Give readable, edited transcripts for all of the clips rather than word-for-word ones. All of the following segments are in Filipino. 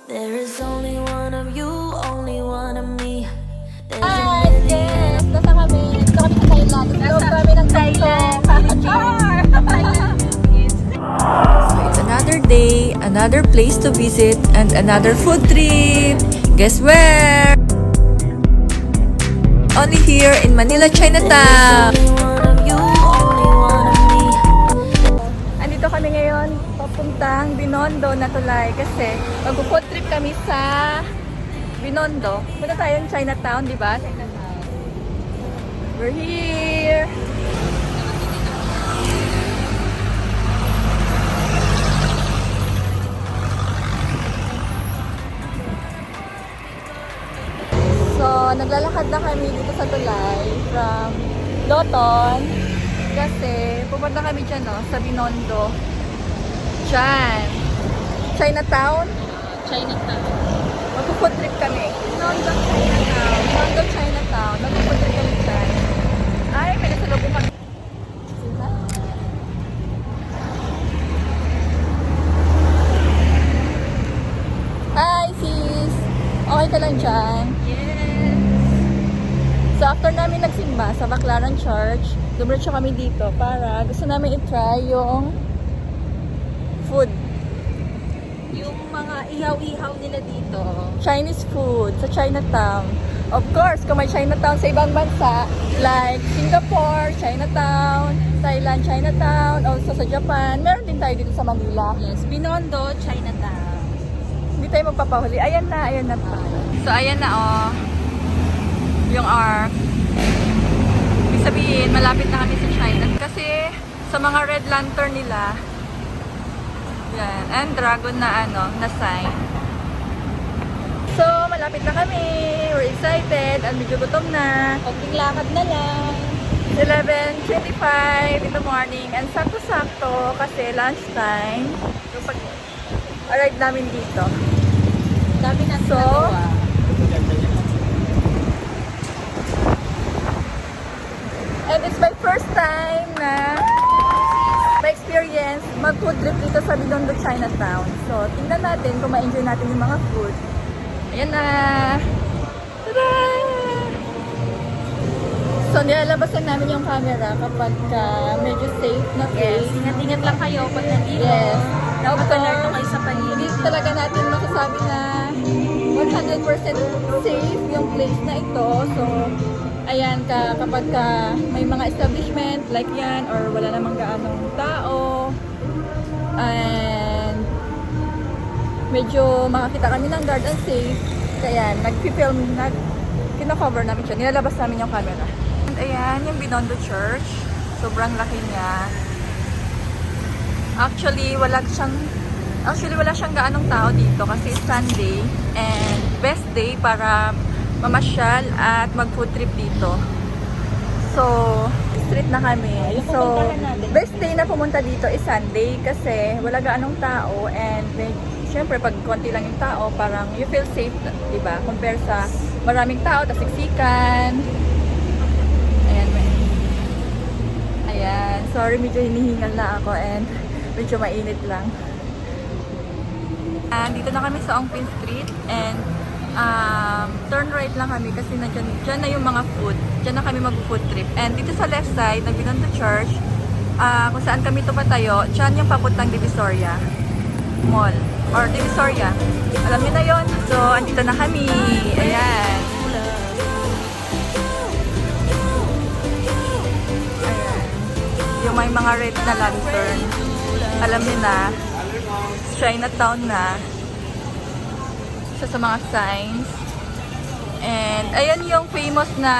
There is only one of you, only one of me. There's a Hi! million. Yes! Nasa kami? Nasa kami sa Thailand. Nasa kami ng Thailand. Char! So it's another day, another place to visit, and another food trip. Guess where? Only here in Manila, Chinatown. Only one of you, only one of me. Andito kami ngayon, papuntang Binondo na tulay kasi mag-food trip kami sa Binondo. Punta tayo ng Chinatown, di ba? Chinatown. We're here! So, naglalakad na kami dito sa tulay from Loton kasi pupunta kami dyan, no, sa Binondo. Diyan. Chinatown? Chinatown. Mag-food trip kami. Binondo, Chinatown. Binondo, Chinatown. Mag-food trip kami dyan. Ay, may nasalubong kami. Sila? Hi, sis! Okay ka lang dyan? So after namin nagsimba sa Baclaran Church, dumiretso kami dito para gusto namin i-try yung food. Yung mga ihaw-ihaw nila dito. Chinese food sa Chinatown. Of course, kung may Chinatown sa ibang bansa, like Singapore, Chinatown, Thailand, Chinatown, also sa Japan, meron din tayo dito sa Manila. Yes, Binondo, Chinatown. Hindi tayo magpapahuli. Ayan na pa. So ayan na oh. Yung arc. Ibig sabihin, malapit na kami sa China. Kasi sa mga red lantern nila, yan, and dragon na ano, na sign. So, malapit na kami. We're excited. And medyo gutom na. Konting lakad na lang. 11:25 in the morning. And sakto-sakto kasi lunchtime. Yung pag-arrive namin dito. Dami na So, and it's my first time na ma-experience mag-food trip dito sa Binondo, Chinatown. So, tingnan natin kung ma-enjoy natin yung mga food. Ayan na! Tada! So, nilalabas lang namin yung camera kapag medyo safe na Yes, place. ingat-ingat lang kayo pag nandito. Yes. Naupalarto kayo sa paligid. Hindi talaga natin masasabi na 100% safe yung place na ito. So, ayan, kapag may mga establishment like yan or wala namang gaanong tao and medyo makakita kami ng guard and safe, kaya nag-film, kino-cover namin siya, nilalabas namin yung camera. And ayan, yung Binondo Church, sobrang laki niya. Actually, wala siyang gaanong tao dito kasi Sunday and best day para mamasyal at mag-food trip dito. So, street na kami. Yung So, pupuntahan natin. best day na pumunta dito is Sunday kasi wala gaanong tao and syempre pag konti lang yung tao, parang you feel safe, diba? Compare sa maraming tao, tas siksikan. Ayan, sorry medyo hinihingal na ako and medyo mainit lang. And dito na kami sa Ongpin Street and turn right lang kami kasi dyan na yung mga food. Dyan na kami mag-food trip. And dito sa left side, ng Binondo Church, kung saan kami tumatayo, dyan yung papuntang Divisoria Mall. Or Divisoria. Alam niyo na yun. So, andito na kami. Ayan. Ayan. Yung may mga red na lantern. Alam niyo na. Chinatown na. Isa sa mga signs. And ayan yung famous na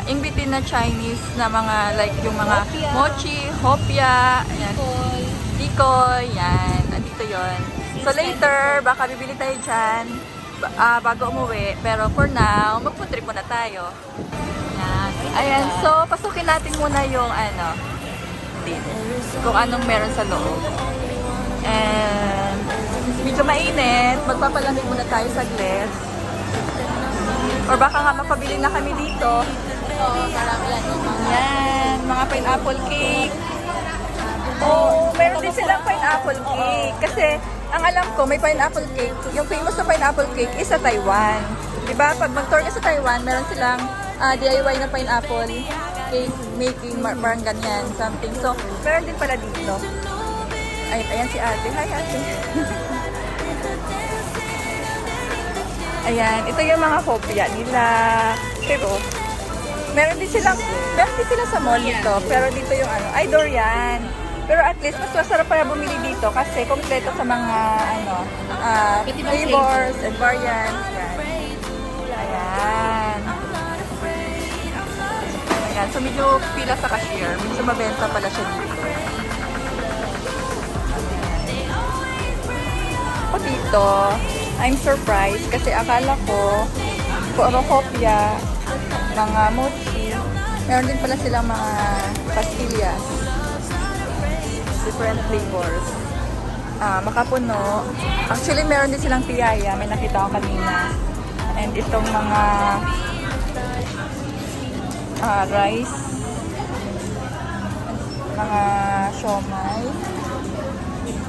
in between na Chinese na mga like yung mga Hopia. mochi, hopia, ayan, tikoy, yan, andito yon. So later, baka bibili tayo dyan bago umuwi. Pero for now, mag-food trip muna tayo. Yan. Ayan, so pasukin natin muna yung ano, kung anong meron sa loob. And medyo mainit, magpapalamig muna tayo saglit. Or baka nga mapabili na kami dito. Oo, marami yan. Yan, mga pineapple cake. Oh, meron din silang pineapple cake. Kasi ang alam ko, may pineapple cake. Yung famous na pineapple cake is sa Taiwan. Diba? Pag mag-tour ka sa Taiwan, meron silang DIY na pineapple cake making, parang ganyan, something. So, meron din pala dito. Ay, ayan si ate. Hi, ate. Ayan, ito yung mga kopya nila. Pero, meron din sila sa mall dito. Pero dito yung ano, ay durian. Pero at least, mas masarap para bumili dito kasi kompleto sa mga, flavors and variants. Ayan. Ayan. So, medyo pila sa cashier. Medyo mabenta pala siya dito. Ako dito, I'm surprised kasi akala ko puro kopya, mga mochi. Meron din pala silang mga pastillas. Different flavors. Makapuno. Actually, meron din silang piyaya. May nakita ko kanina. And itong mga rice. Mga siomay.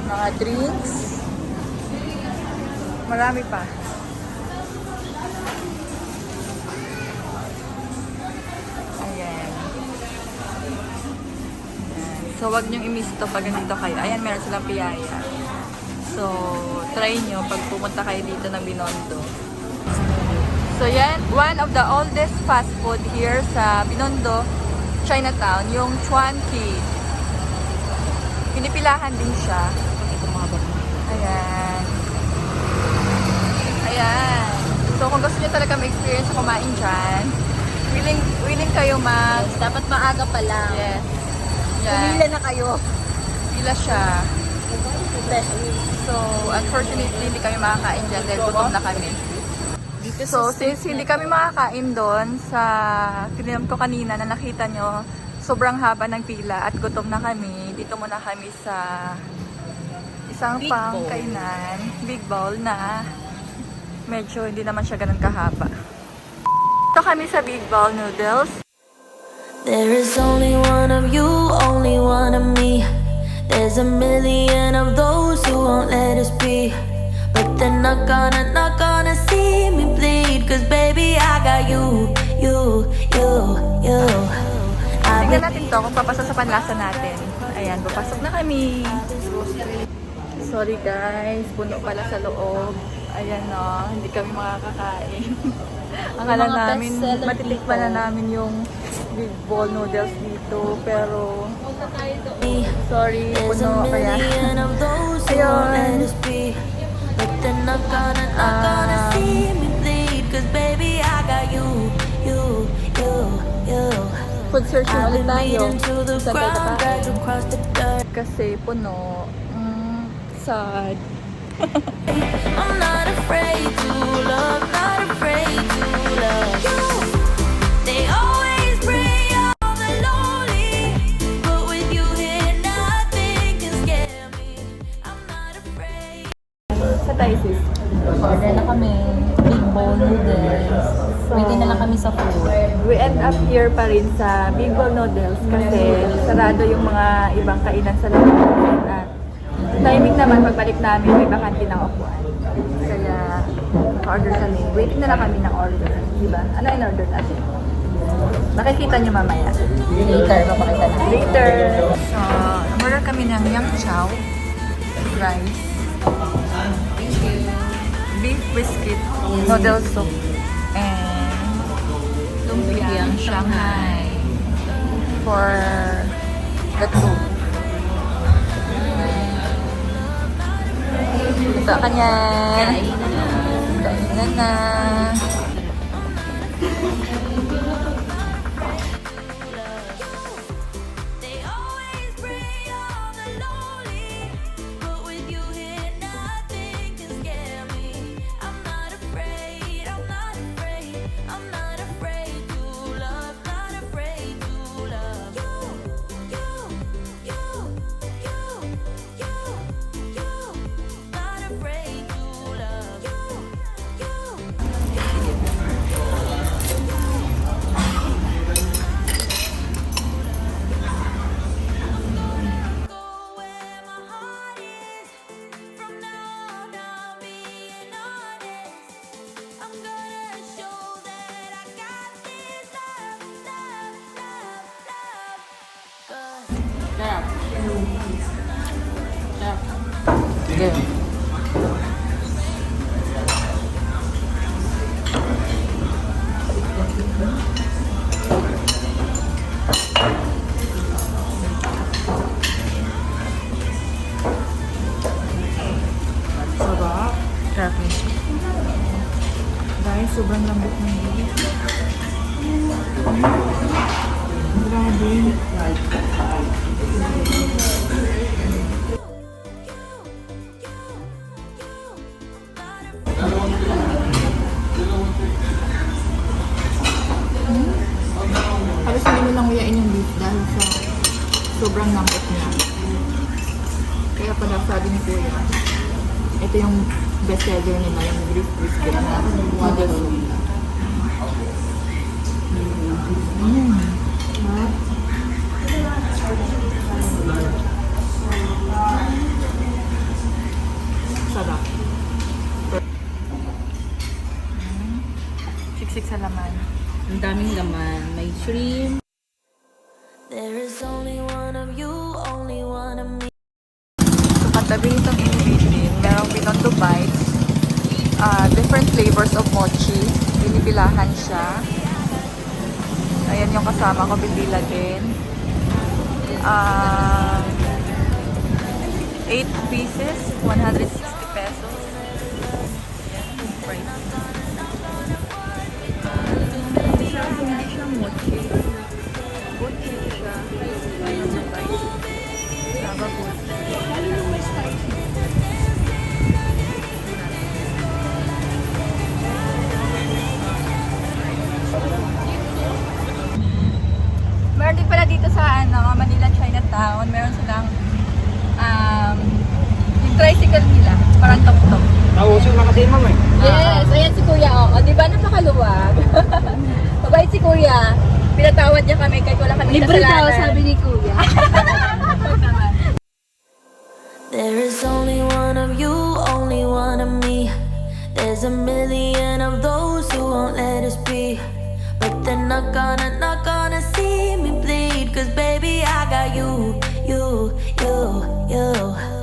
Mga drinks. Marami pa. Ayan. So, wag niyong i-miss to pag nandito kayo. Ayan, meron silang piyaya. So, try nyo pag pumunta kayo dito ng Binondo. So, yan. One of the oldest fast food here sa Binondo, Chinatown, yung Chuanqi. Pinipilahan din siya. Ayan. Ayan. So, kung gusto niyo talaga ma-experience kumain dyan, willing kayo Dapat maaga pa lang. Yes. Pumila na kayo. Pila siya. So, unfortunately, hindi kami makakain dyan dahil gutom na kami. So, since hindi kami makakain doon sa tininom ko kanina na nakita nyo, sobrang haba ng pila at gutom na kami. Dito muna kami sa isang Big pang bowl. kainan. Big bowl na medyo hindi naman siya ganun kahaba. Ito kami sa Big Bowl Noodles. There is only one of you, only one of me. There's a million of those who won't let us be. But they're not gonna see me bleed. Cause baby, I got you. Tingnan natin to kung papasok sa panlasa natin. Ayan, papasok na kami. Sorry guys, puno pala sa loob. Ayan no, hindi kami makakakain. Akala Mga namin, bestseller matitikman na dito. namin yung Big Bowl Noodles dito. Pero, sorry, There's a puno kaya. million of those who won't let us be. But they're not gonna see me bleed. Cause baby, I got you. Food searching I've ulit been tayo. beaten to the Saan tayo ground, kakain? dragged across the dirt. Kasi puno. Sad. I'm not afraid to love, not afraid to love you. They always bring all the lonely, but with you here, nothing can scare me. I'm not afraid. Sa tayo sis. Order na kami. Big bowl noodles. Waiting na lang kami sa food. We end up here pa rin sa Big Bowl Noodles kasi sarado yung mga ibang kainan sa labas. At timing naman, pagbalik namin, may bakante ng upuan. Kaya, order kami. Waiting na lang kami ng order. Diba? Ano yung order natin? Makikita nyo mamaya. Later, papakita na. Later! So, order kami ng yang chow, rice, beef biscuit, noodle soup, and lumpiang Shanghai for the two. Ito kanya. Kainan na. They always bring all the lonely, but with you here, nothing can scare me. I'm not afraid, I'm not afraid, I'm not afraid to love, not afraid to love you. Not afraid to love you. Sige. Sarap. Grabe. Guys, sobrang lambot ng beef. Grabe. Halos hindi mo lang uyain yung beef dahil sa sobrang lambot niya. Kaya pala sabi ni Kuya, ito yung best seller nila, yung beef brisket na model soup. Sarap. Sarap. Siksik sa laman. Ang daming laman. May shrimp. There is only one of you, only one of me. So, katabi nitong in-between, merong Binondo Bites. Different flavors of mochi. Binibilahan siya. Ayan yung kasama ko, bibila din. 8 pieces, 160 pesos. Ayan, yung price. Hindi siya mochi. Mochi siya. Ayan yung price. Saba mochi. Meron din pala dito sa Manila Chinatown, meron silang yung tricycle nila, parang tok-tok. Nauso na kasi ma'am eh. Yes, ayan si Kuya. O, di ba napakaluwag? Mabait si Kuya. Pinatawad niya kami kahit wala kami kasalanan. ni Kuya. There is only one of you, only one of me. There's a million of those who won't let us be. But they're not gonna see me bleed. Cause baby, I got you, you, you, you.